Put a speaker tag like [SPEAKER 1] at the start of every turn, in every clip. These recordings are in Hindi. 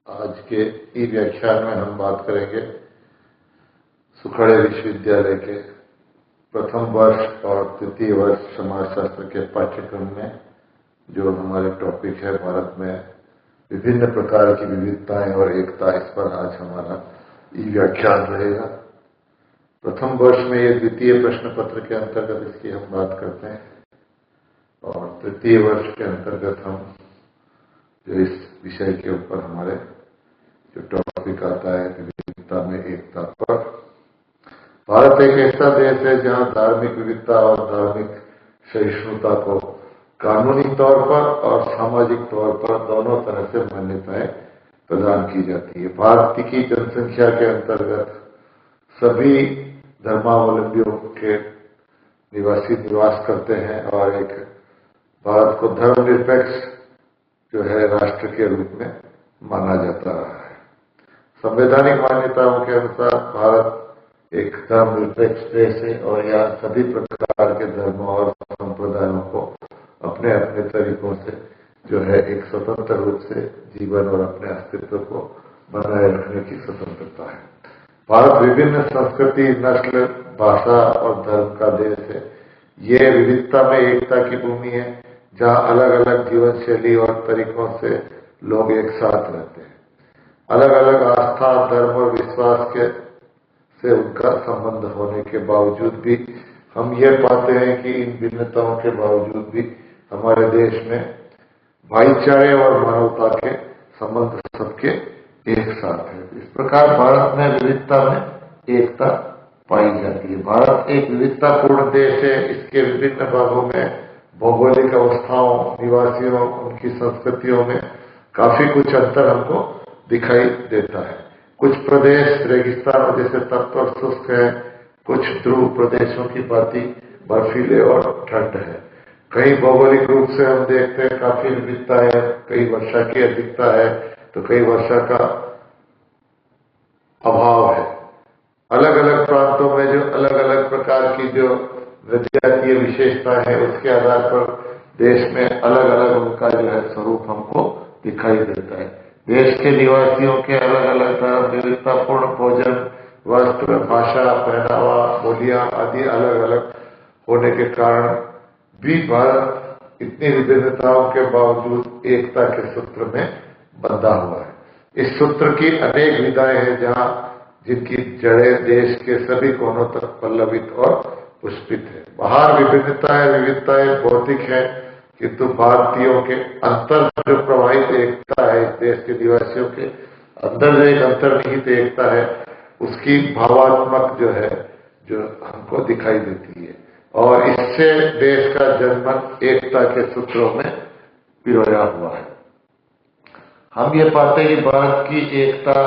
[SPEAKER 1] आज के ई व्याख्यान में हम बात करेंगे सुखड़े विश्वविद्यालय के प्रथम वर्ष और तृतीय वर्ष समाजशास्त्र के पाठ्यक्रम में जो हमारे टॉपिक है भारत में विभिन्न प्रकार की विविधताएं और एकता, इस पर आज हमारा ई व्याख्यान रहेगा। प्रथम वर्ष में ये द्वितीय प्रश्न पत्र के अंतर्गत इसकी हम बात करते हैं और तृतीय वर्ष के अंतर्गत हम जो इस विषय के ऊपर हमारे जो टॉपिक आता है विविधता में एकता पर। भारत एक ऐसा देश है जहां धार्मिक विविधता और धार्मिक सहिष्णुता को कानूनी तौर पर और सामाजिक तौर पर दोनों तरह से मान्यताएं प्रदान की जाती है। भारत की जनसंख्या के अंतर्गत सभी धर्मावलंबियों के निवासी निवास करते हैं और एक भारत को धर्मनिरपेक्ष जो है राष्ट्र के रूप में माना जाता रहा है। संवैधानिक मान्यताओं के अनुसार भारत एक धर्मनिरपेक्ष देश है और यहाँ सभी प्रकार के धर्मों और संप्रदायों को अपने अपने तरीकों से जो है एक स्वतंत्र रूप से जीवन और अपने अस्तित्व को बनाए रखने की स्वतंत्रता है। भारत विभिन्न संस्कृति, नस्ल, भाषा और धर्म का देश है। ये विविधता में एकता की भूमि है जहाँ अलग अलग जीवन शैली और तरीकों से लोग एक साथ रहते हैं। अलग अलग आस्था, धर्म और विश्वास से उनका संबंध होने के बावजूद भी हम ये पाते हैं कि इन भिन्नताओं के बावजूद भी हमारे देश में भाईचारे और मानवता के संबंध सबके एक साथ है। इस प्रकार भारत में विविधता में एकता पाई जाती है। भारत एक विविधतापूर्ण देश है। इसके विभिन्न भागों में भौगोलिक अवस्थाओं, निवासियों, उनकी संस्कृतियों में काफी कुछ अंतर हमको दिखाई देता है। कुछ प्रदेश रेगिस्तानों जैसे तप्त और शुष्क है, कुछ ध्रुव प्रदेशों की भांति बर्फीले और ठंड है। कई भौगोलिक रूप से हम देखते हैं काफी विविधता है। कई वर्षा की अधिकता है तो कई वर्षा का अभाव है। अलग अलग प्रांतों में जो अलग अलग प्रकार की जो नृत्यात्मक विशेषता है उसके आधार पर देश में अलग अलग उनका जो है स्वरूप हमको दिखाई देता है। देश के निवासियों के अलग अलग धर्म, विविधतापूर्ण भोजन, वस्त्र, भाषा, पहनावा, बोलियां आदि अलग अलग होने के कारण भी भारत इतनी विभिन्नताओं के बावजूद एकता के सूत्र में बंधा हुआ है। इस सूत्र की अनेक विधाएं हैं जहां जिनकी जड़ें देश के सभी कोनों तक पल्लवित और पुष्पित है। बाहर विविधताएं भौतिक है किंतु भारतीयों के अंतर जो प्रवाहित एकता है, इस देश के निवासियों के अंदर जो एक अंतर्निहित एकता है उसकी भावात्मक जो है जो हमको दिखाई देती है और इससे देश का जनमन एकता के सूत्रों में पिरोया हुआ है। हम ये पाते हैं कि भारत की एकता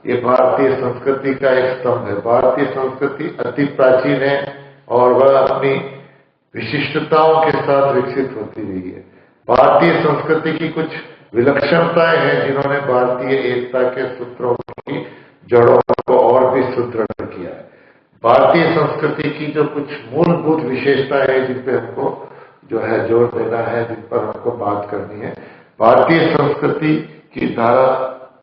[SPEAKER 1] ये भारतीय संस्कृति का एक स्तंभ है। भारतीय संस्कृति अति प्राचीन है और वह अपनी विशिष्टताओं के साथ विकसित होती रही है। भारतीय संस्कृति की कुछ विलक्षणताएं हैं जिन्होंने भारतीय एकता के सूत्रों की जड़ों को और भी सुदृढ़ किया है। भारतीय संस्कृति की जो कुछ मूलभूत विशेषताएं हैं जिन पर हमको जो है जोर देना है, जिन पर हमको बात करनी है। भारतीय संस्कृति की धारा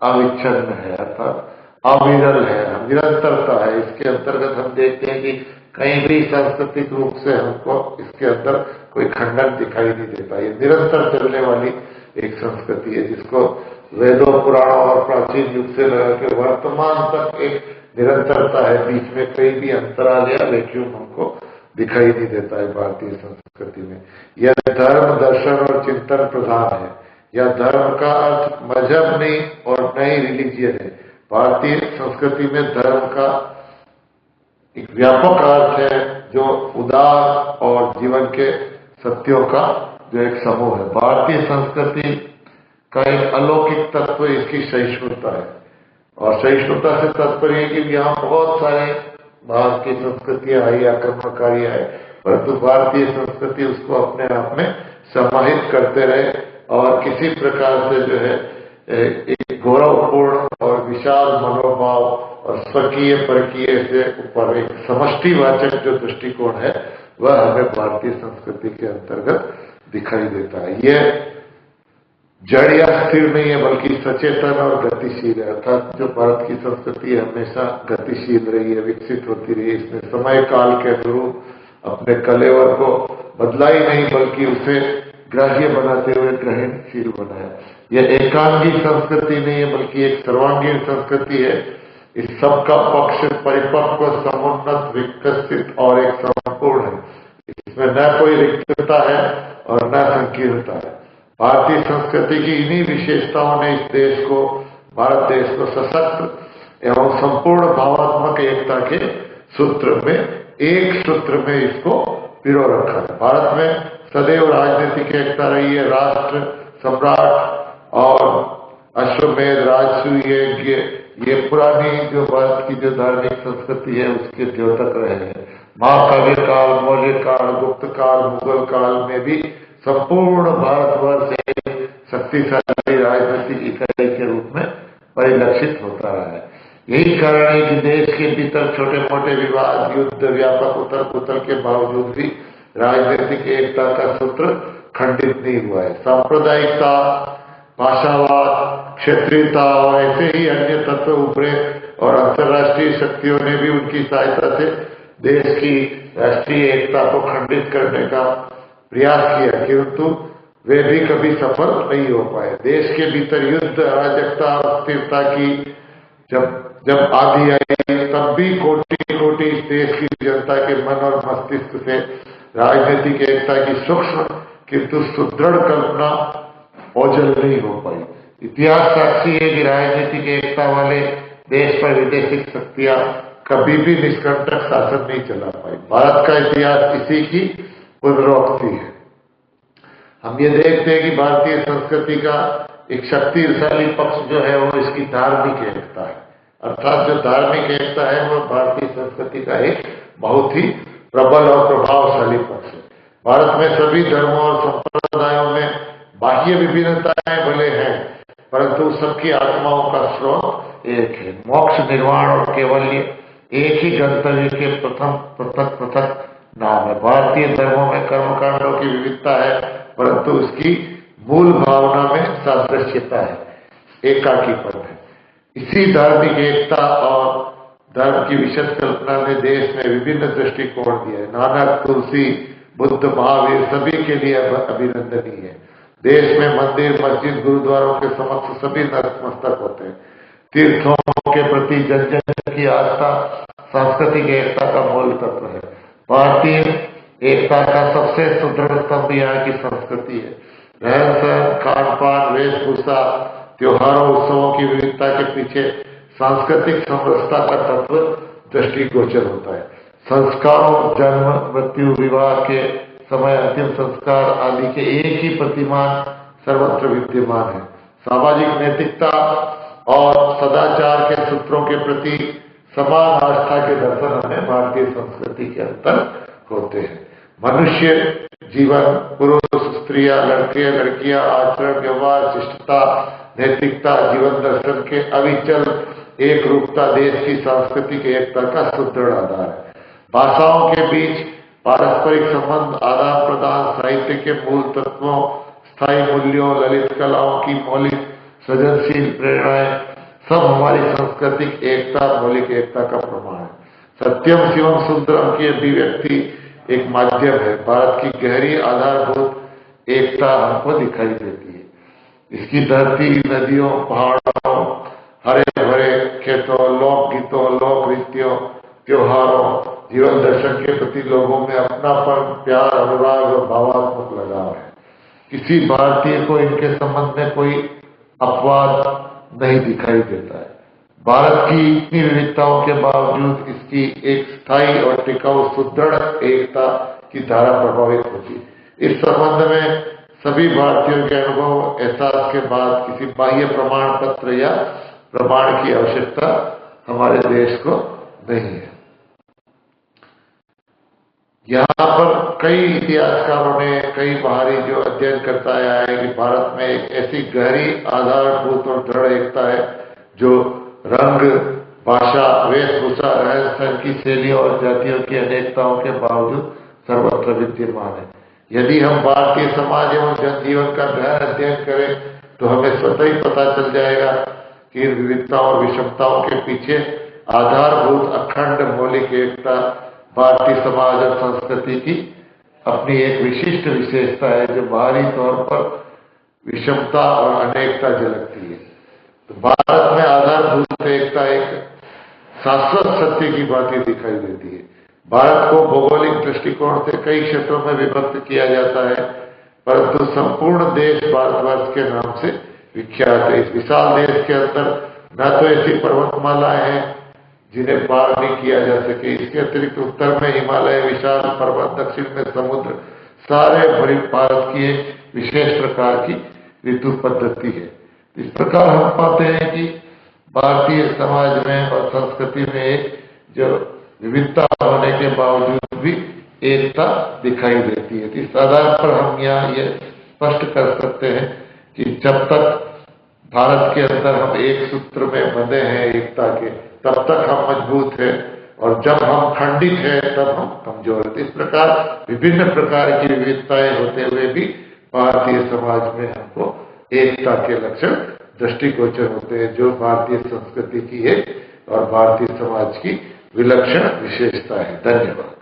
[SPEAKER 1] अविच्छिन्न है, अर्थात अविरल है, निरंतरता है। इसके अंतर्गत हम देखते हैं कि कहीं भी सांस्कृतिक रूप से हमको इसके अंदर कोई खंडन दिखाई नहीं देता। ये निरंतर चलने वाली एक संस्कृति है जिसको वेदों, पुराणों और प्राचीन युग से लेकर वर्तमान तक एक निरंतरता है। बीच में कहीं भी अंतराल या वैक्यूम हमको दिखाई नहीं देता है भारतीय संस्कृति में। यह धर्म, दर्शन और चिंतन प्रधान है। यह धर्म का अर्थ मजहब नहीं और नई रिलीजियन है। भारतीय संस्कृति में धर्म का एक व्यापक अर्थ है जो उदार और जीवन के सत्यों का जो एक समूह है। भारतीय संस्कृति का एक अलौकिक तत्व इसकी सहिष्णुता है और सहिष्णुता से तात्पर्य है कि यहाँ बहुत सारे बाहर की संस्कृतियां आई, आक्रमणकारी आए, परंतु भारतीय संस्कृति उसको अपने आप में समाहित करते रहे और किसी प्रकार से जो है एक गौरवपूर्ण और विशाल मनोभाव और स्वकीय परकीय से ऊपर एक समष्टिवाचक जो दृष्टिकोण है वह हमें भारतीय संस्कृति के अंतर्गत दिखाई देता है। यह जड़ या स्थिर नहीं है बल्कि सचेतन और गतिशील है। अर्थात जो भारत की संस्कृति हमेशा गतिशील रही है, विकसित होती रही है। इसने समय काल के अनुरूप अपने कलेवर को बदला ही नहीं बल्कि उसे ग्राह्य बनाते हुए ग्रहणशील बनाया। यह एकांगी संस्कृति नहीं है बल्कि एक सर्वांगीण संस्कृति है। इस सब का पक्ष परिपक्व, समुन्नत, विकसित और एक संपूर्ण है। इसमें न कोई रिक्तता है और न संकीर्णता है। भारतीय संस्कृति की इन्हीं विशेषताओं ने इस देश को, भारत देश को सशक्त एवं संपूर्ण भावात्मक एकता के सूत्र में, एक सूत्र में इसको पिरो रखा है। भारत में सदैव राजनीतिक एकता रही है। राष्ट्र, सम्राट और अश्वमेध, राजसूय यज्ञ, ये पुरानी जो भारत की जो धार्मिक संस्कृति है उसके द्योतक रहे हैं। महाकाव्य काल, मौर्य काल, गुप्त काल, मुगल काल में भी संपूर्ण भारतवर्ष एक शक्तिशाली राजनीतिक इकाई के रूप में परिलक्षित होता रहा है। यही कारण है कि देश के भीतर छोटे मोटे विवाद, युद्ध, व्यापक उथल पुथल के बावजूद भी राजनीतिक एकता का सूत्र खंडित नहीं हुआ है। सांप्रदायिकता, भाषावाद, क्षेत्रीयता और ऐसे ही अन्य तत्व उभरे और अंतर्राष्ट्रीय शक्तियों ने भी उनकी सहायता से देश की राष्ट्रीय एकता को खंडित करने का प्रयास किया, किंतु वे भी कभी सफल नहीं हो पाए। देश के भीतर युद्ध, अराजकता और अस्थिरता की जब आंधी आई तब भी कोटि कोटि इस देश की जनता के मन और मस्तिष्क से राजनीतिक एकता की सूक्ष्म किंतु सुदृढ़ कल्पना ओझल नहीं हो पाई। इतिहास साक्षी है कि राजनीतिक एकता वाले देश पर विदेशी शक्तियां कभी भी निष्कंटक शासन नहीं चला पाई। भारत का इतिहास इसी की पुनरोक्ति है। हम ये देखते हैं कि भारतीय संस्कृति का एक शक्तिशाली पक्ष जो है वो इसकी धार्मिक एकता है। अर्थात जो धार्मिक एकता है वो भारतीय संस्कृति का एक बहुत ही प्रबल और प्रभावशाली पक्ष है। भारत में सभी धर्मों और संप्रदायों में बाह्य विभिन्नताएं भले हैं परंतु सबकी आत्माओं का स्रोत एक है। मोक्ष, निर्वाण और केवल्य एक ही गंतव्य के प्रथम पृथक पृथक नाम है। भारतीय धर्मों में कर्मकांडों की विविधता है परंतु उसकी मूल भावना में सादृश्यता है, एकाकीपन है। इसी धार्मिक एकता और धर्म की विशद कल्पना ने देश में विभिन्न दृष्टिकोण दिए हैं। नानक, तुलसी, बुद्ध, महावीर सभी के लिए अभिनंदनीय है। देश में मंदिर, मस्जिद, गुरुद्वारों के समक्ष सभी नतमस्तक होते हैं। तीर्थों के प्रति जन जन की आस्था सांस्कृतिक एकता का मूल तत्व है। भारतीय एकता का सबसे सुदृढ़ स्तंभ यहाँ की संस्कृति है। रहन सहन, खान पान, वेशभूषा, त्योहारों, उत्सवों की विविधता के पीछे सांस्कृतिक समरसता का तत्व दृष्टिगोचर होता है। संस्कारों, जन्म, मृत्यु, विवाह के समय अंतिम संस्कार आदि के एक ही प्रतिमान सर्वत्र विद्यमान है। सामाजिक नैतिकता और सदाचार के सूत्रों के प्रति समान आस्था के दर्शन हमें भारतीय संस्कृति के अंतर होते हैं। मनुष्य जीवन, पुरुष, स्त्रियां, लड़के, लड़कियां, आचरण, व्यवहार, शिष्टता, नैतिकता, जीवन दर्शन के अविचल एक रूपता देश की सांस्कृतिक एकता का सुदृढ़ आधार है। भाषाओं के बीच पारस्परिक संबंध, आदान प्रदान, साहित्य के मूल तत्वों, स्थायी मूल्यों, ललित कलाओं की मौलिक सृजनशील प्रेरणाएं सब हमारी सांस्कृतिक एकता, मौलिक एकता का प्रमाण है। सत्यम शिवम सुंदरम की अभिव्यक्ति एक माध्यम है। भारत की गहरी आधारभूत एकता हमको दिखाई देती है। इसकी धरती, नदियों, पहाड़ों, हरे भरे खेतों, लोकगीतों, लोक नृत्यों, त्योहारों, जीवन दर्शन के प्रति लोगों में अपनापन, प्यार, अनुराग और भावात्मक लगाव है। किसी भारतीय को इनके संबंध में कोई अपवाद नहीं दिखाई देता है। भारत की इतनी विविधताओं के बावजूद इसकी एक स्थायी और टिकाऊ सुदृढ़ एकता की धारा प्रभावित होती है। इस संबंध में सभी भारतीयों के अनुभव, एहसास के बाद किसी बाह्य प्रमाण पत्र या प्रमाण की आवश्यकता हमारे देश को नहीं है। यहाँ पर कई इतिहासकारों ने, कई बाहरी जो अध्ययन करता आया है कि भारत में एक ऐसी गहरी आधारभूत और दृढ़ एकता है जो रंग, भाषा, वेशभूषा, रहन सहन की शैलियों और जातियों की अनेकताओं के बावजूद सर्वत्र विद्यमान है। यदि हम भारतीय समाज एवं जनजीवन का गहन अध्ययन करें तो हमें स्वतः ही पता चल जाएगा कि इन विविधताओं और विषमताओं के पीछे आधारभूत अखंड मौलिक एकता भारतीय समाज और संस्कृति की अपनी एक विशिष्ट विशेषता है, जो बाहरी तौर पर विषमता और अनेकता झलकती है। तो भारत में आधारभूत एकता एक शाश्वत सत्य की बात दिखाई देती है। भारत को भौगोलिक दृष्टिकोण से कई क्षेत्रों में विभक्त किया जाता है, परंतु संपूर्ण देश भारतवर्ष के नाम से विख्यात है। इस विशाल देश के अंदर न तो ऐसी पर्वतमालाएं हैं जिन्हें पार नहीं किया जा सके, इसके अतिरिक्त उत्तर में हिमालय विशाल पर्वत, दक्षिण में समुद्र, सारे भरी भारत की एक विशेष प्रकार की ऋतु पद्धति है। इस प्रकार हम पाते हैं कि भारतीय समाज में और संस्कृति में एक जो विविधता होने के बावजूद भी एकता दिखाई देती है। इस आधार पर हम यहाँ ये स्पष्ट कर सकते हैं कि जब तक भारत के अंदर हम एक सूत्र में बंधे हैं एकता के, तब तक हम मजबूत हैं, और जब हम खंडित हैं तब हम कमजोर हैं। इस प्रकार विभिन्न प्रकार की विविधताएं होते हुए भी भारतीय समाज में हमको एकता के लक्षण दृष्टिगोचर होते हैं, जो भारतीय संस्कृति की है और भारतीय समाज की विलक्षण विशेषता है। धन्यवाद।